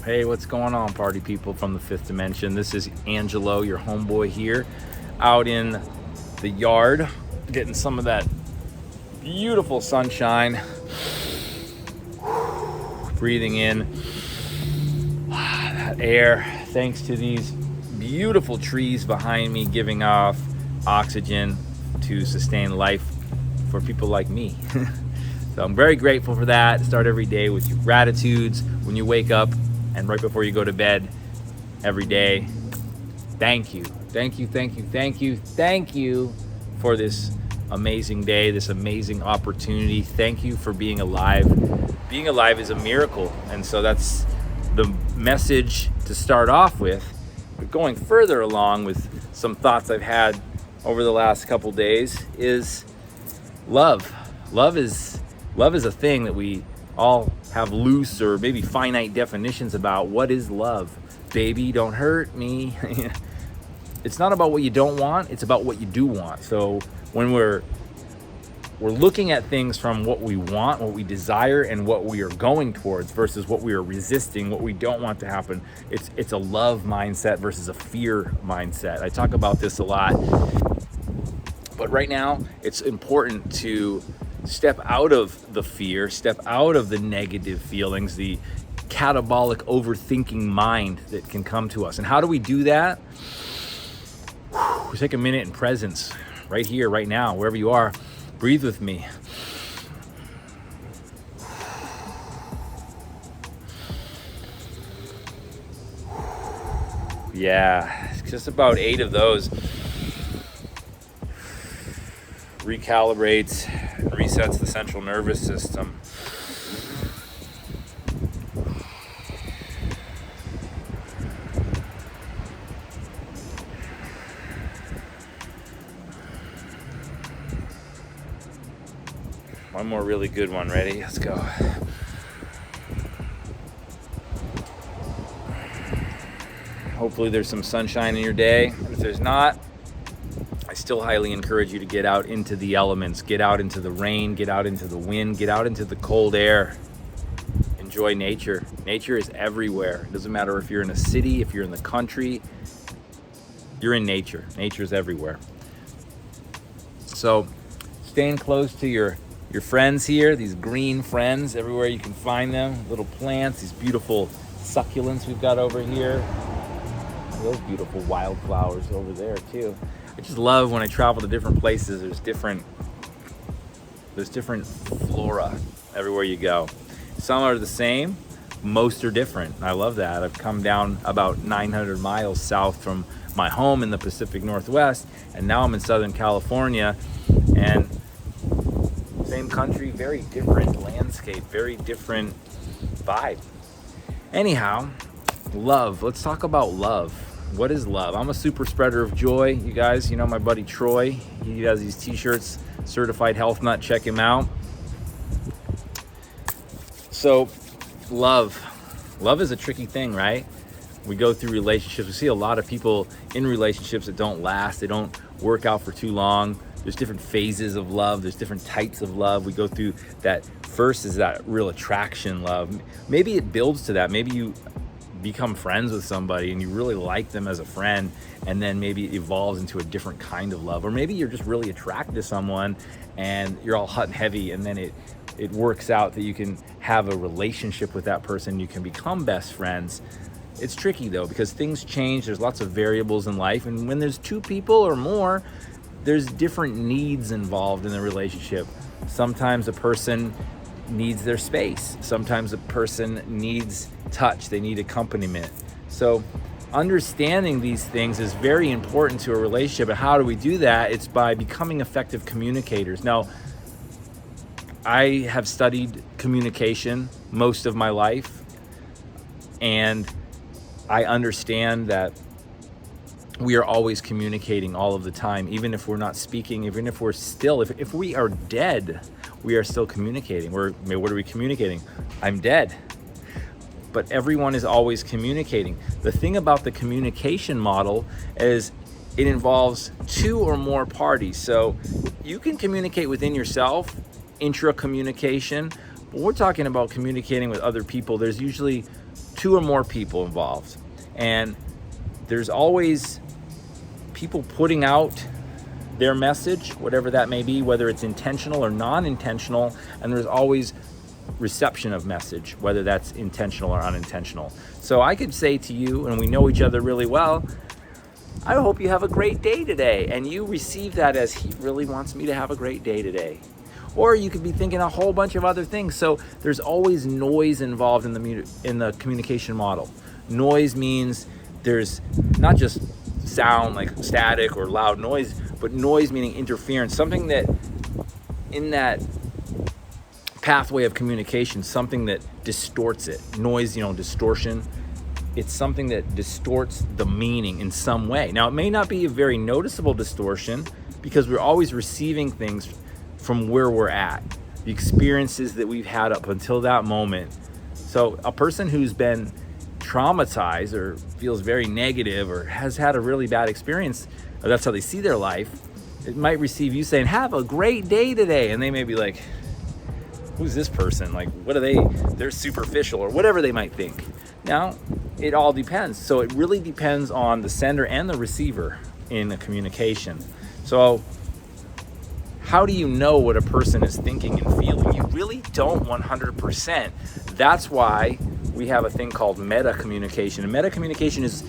Hey, what's going on, party people from the fifth dimension? This is Angelo, your homeboy here, out in the yard, getting some of that beautiful sunshine, breathing in that air, thanks to these beautiful trees behind me, giving off oxygen to sustain life for people like me. So I'm very grateful for that. Start every day with your gratitudes when you wake up and right before you go to bed every day. Thank you for this amazing day, this amazing opportunity. Thank you for being alive. Being alive is a miracle, and so that's the message to start off with. But going further along with some thoughts I've had over the last couple days is love. Love is a thing that we all have loose or maybe finite definitions about. What is love? Baby, don't hurt me. It's not about what you don't want, it's about what you do want. So when we're looking at things from what we want, what we desire, and what we are going towards versus what we are resisting, what we don't want to happen, it's a love mindset versus a fear mindset. I talk about this a lot, but right now it's important to step out of the fear, step out of the negative feelings, the catabolic overthinking mind that can come to us. And how do we do that? We take a minute in presence, right here, right now, wherever you are. Breathe with me. Yeah, just about 8 of those. Recalibrates, resets the central nervous system. One more really good one. Ready? Let's go. Hopefully there's some sunshine in your day. If there's not, I still highly encourage you to get out into the elements, get out into the rain, get out into the wind, get out into the cold air. Enjoy nature. Nature is everywhere. It doesn't matter if you're in a city, if you're in the country, you're in nature. Nature is everywhere. So staying close to your friends here, these green friends, everywhere you can find them, little plants, these beautiful succulents we've got over here. Those beautiful wildflowers over there too. I just love when I travel to different places, there's different flora everywhere you go. Some are the same, most are different. I love that. I've come down about 900 miles south from my home in the Pacific Northwest, and now I'm in Southern California, and same country, very different landscape, very different vibe. Anyhow, love. Let's talk about love. What is love? I'm a super spreader of joy. You guys, you know my buddy Troy. He has these t-shirts, Certified Health Nut. Check him out. So, love. Love is a tricky thing, right? We go through relationships. We see a lot of people in relationships that don't last. They don't work out for too long. There's different phases of love. There's different types of love. We go through that. First is that real attraction love. Maybe it builds to that. Maybe you become friends with somebody and you really like them as a friend, and then maybe it evolves into a different kind of love. Or maybe you're just really attracted to someone and you're all hot and heavy, and then it works out that you can have a relationship with that person. You can become best friends. It's tricky though, because things change. There's lots of variables in life, and when there's 2 people or more, there's different needs involved in the relationship. Sometimes a person needs their space. Sometimes a person needs touch. They need accompaniment. So understanding these things is very important to a relationship. And how do we do that? It's by becoming effective communicators. Now, I have studied communication most of my life, and I understand that we are always communicating all of the time, even if we're not speaking, even if we're still, if we are dead, we are still communicating. What are we communicating? I'm dead. But everyone is always communicating. The thing about the communication model is it involves 2 or more parties. So you can communicate within yourself, intra-communication, but we're talking about communicating with other people. There's usually 2 or more people involved. And there's always people putting out their message, whatever that may be, whether it's intentional or non-intentional, and there's always reception of message, whether that's intentional or unintentional. So I could say to you, and we know each other really well, I hope you have a great day today, and you receive that as he really wants me to have a great day today. Or you could be thinking a whole bunch of other things. So there's always noise involved in the communication model. Noise means there's not just sound like static or loud noise, but noise meaning interference, something that in that pathway of communication, something that distorts it. Noise, distortion. It's something that distorts the meaning in some way. Now, it may not be a very noticeable distortion because we're always receiving things from where we're at, the experiences that we've had up until that moment. So a person who's been traumatized or feels very negative or has had a really bad experience, or that's how they see their life, it might receive you saying, have a great day today. And they may be like, who's this person? Like, what are they? They're superficial or whatever they might think. Now, it all depends. So it really depends on the sender and the receiver in a communication. So how do you know what a person is thinking and feeling? You really don't 100%. That's why we have a thing called meta-communication. And meta-communication is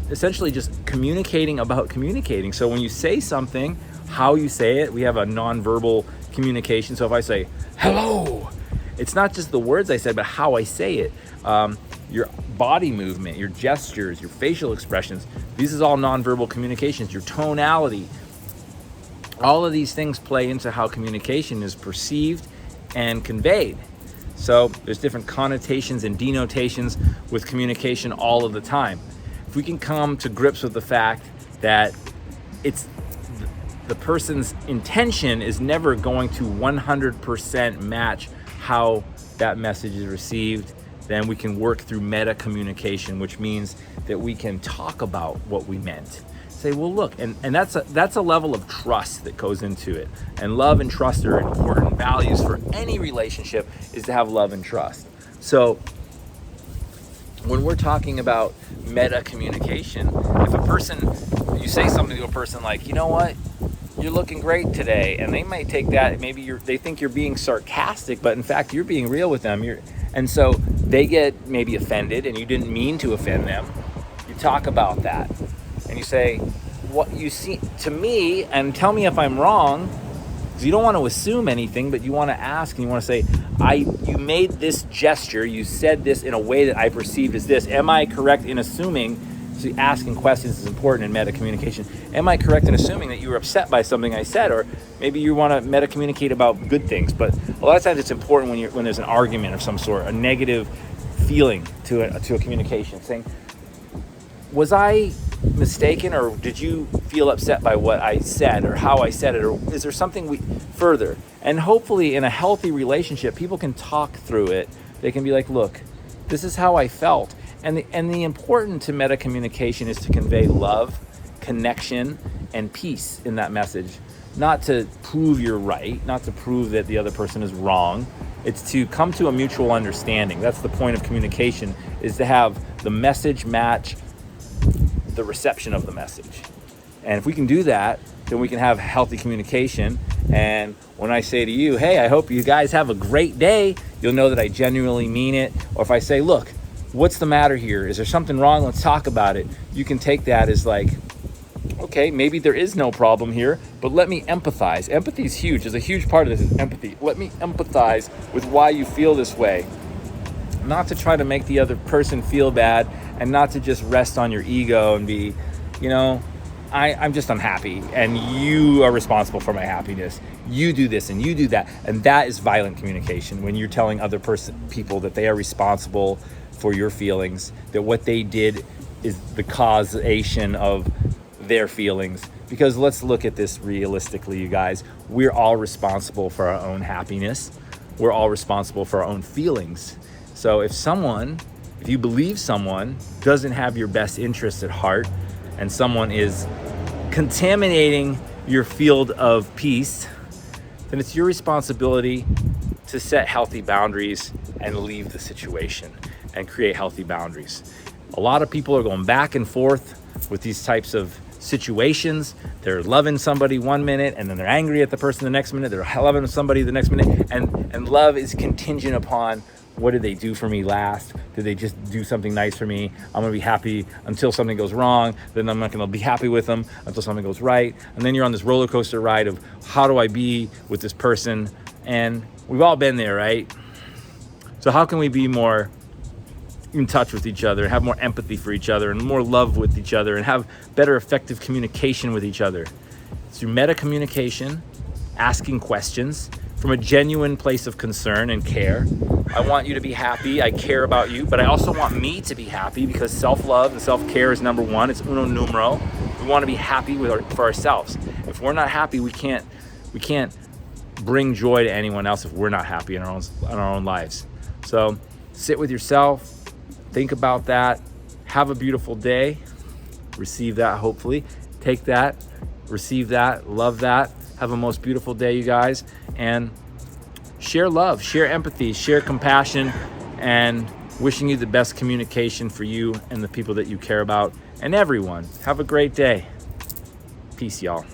essentially just communicating about communicating. So when you say something, how you say it, we have a nonverbal communication. So if I say, hello, it's not just the words I said, but how I say it. Your body movement, your gestures, your facial expressions, these is all nonverbal communications, your tonality. All of these things play into how communication is perceived and conveyed. So there's different connotations and denotations with communication all of the time. If we can come to grips with the fact that it's the person's intention is never going to 100% match how that message is received, then we can work through meta communication, which means that we can talk about what we meant. Say, well, look, and that's a level of trust that goes into it. And love and trust are important values for any relationship, is to have love and trust. So when we're talking about meta communication, if a person, you say something to a person like, you know what, you're looking great today, and they might take that, maybe they think you're being sarcastic, but in fact you're being real with them. And so they get maybe offended, and you didn't mean to offend them. You talk about that, and you say, what you see to me, and tell me if I'm wrong, because you don't want to assume anything, but you want to ask, and you want to say, you made this gesture, you said this in a way that I perceived as this. Am I correct in assuming? So asking questions is important in meta communication. Am I correct in assuming that you were upset by something I said? Or maybe you want to meta communicate about good things. But a lot of times it's important when there's an argument of some sort, a negative feeling to a communication, saying, was I mistaken, or did you feel upset by what I said or how I said it, or is there something further? And hopefully in a healthy relationship, people can talk through it. They can be like, look, this is how I felt. And the important to meta communication is to convey love, connection, and peace in that message. Not to prove you're right, not to prove that the other person is wrong. It's to come to a mutual understanding. That's the point of communication, is to have the message match the reception of the message. And if we can do that, then we can have healthy communication. And when I say to you, hey, I hope you guys have a great day, you'll know that I genuinely mean it. Or if I say, look, what's the matter here? Is there something wrong? Let's talk about it. You can take that as like, okay, maybe there is no problem here, but let me empathize. Empathy is huge. There's a huge part of this is empathy. Let me empathize with why you feel this way. Not to try to make the other person feel bad, and not to just rest on your ego and be, I'm just unhappy and you are responsible for my happiness. You do this and you do that. And that is violent communication, when you're telling other people that they are responsible for your feelings, that what they did is the causation of their feelings. Because let's look at this realistically, you guys. We're all responsible for our own happiness. We're all responsible for our own feelings. So if you believe someone doesn't have your best interests at heart, and someone is contaminating your field of peace, then it's your responsibility to set healthy boundaries and leave the situation. and create healthy boundaries. A lot of people are going back and forth with these types of situations. They're loving somebody one minute and then they're angry at the person the next minute. They're loving somebody the next minute. And love is contingent upon, what did they do for me last? Did they just do something nice for me? I'm gonna be happy until something goes wrong. Then I'm not gonna be happy with them until something goes right. And then you're on this roller coaster ride of, how do I be with this person? And we've all been there, right? So how can we be more in touch with each other, and have more empathy for each other, and more love with each other, and have better effective communication with each other? Through meta communication, asking questions from a genuine place of concern and care. I want you to be happy, I care about you, but I also want me to be happy, because self-love and self-care is number one. It's uno numero. We want to be happy for ourselves. If we're not happy, we can't bring joy to anyone else if we're not happy in our own lives. So sit with yourself, think about that, have a beautiful day, receive that, hopefully. Take that, receive that, love that, have a most beautiful day, you guys, and share love, share empathy, share compassion, and wishing you the best communication for you and the people that you care about, and everyone. Have a great day. Peace, y'all.